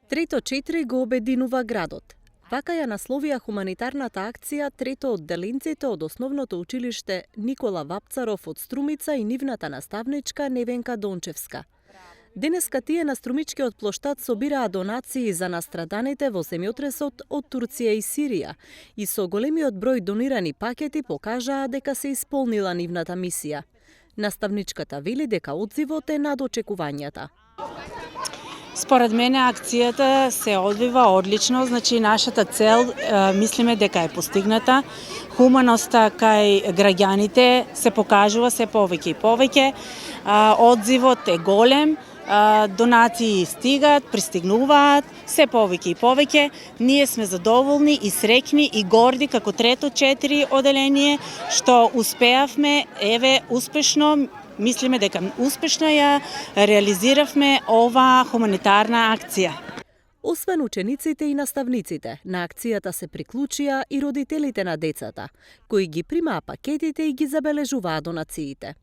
Трето 4 го обединува градот. Вака ја насловија хуманитарната акција трето одделенците од Основното училиште Никола Вапцаров од Струмица и нивната наставничка Невенка Дончевска. Денеска тие на Струмичкиот плоштад собираа донации за настраданите во земјотресот од Турција и Сирија и со големиот број донирани пакети покажаа дека се исполнила нивната мисија. Наставничката вели дека одзивот е над очекувањата. Според мене акцијата се одвива одлично, значи нашата цел мислиме дека е постигната. Хуманоста кај граѓаните се покажува се повеќе и повеќе. Одзивот е голем, донации стигат, пристигнуваат, се повеќе и повеќе. Ние сме задоволни и среќни и горди како трето 4 оделение што успеавме, успешно. Мислиме дека успешно ја реализиравме ова хуманитарна акција. Освен учениците и наставниците, на акцијата се приклучија и родителите на децата, кои ги примаа пакетите и ги забележуваа донациите.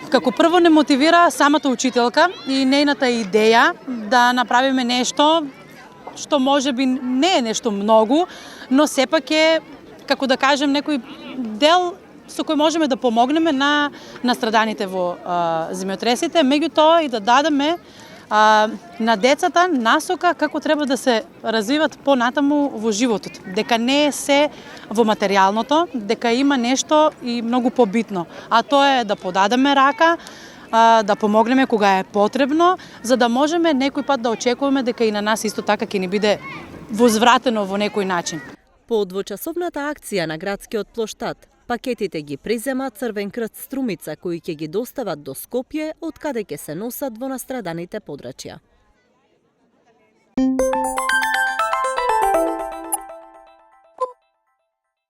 Како прво не мотивира самата учителка и нејната идеја да направиме нешто што можеби не е нешто многу, но сепак е, како да кажем, некој дел со кој можеме да помогнеме на настраданите во земјотресите, меѓутоа и да дадеме на децата насока како треба да се развиват понатаму во животот. Дека не е се во материјалното, дека има нешто и многу побитно, а тоа е да подадеме рака, да помогнеме кога е потребно, за да можеме некој пат да очекуваме дека и на нас исто така ќе ни биде возвратено во некој начин. По двочасовната акција на градскиот плоштад, пакетите ги презема Црвен крст Струмица, кои ќе ги достават до Скопје, од каде ќе се носат во настраданите подрачја.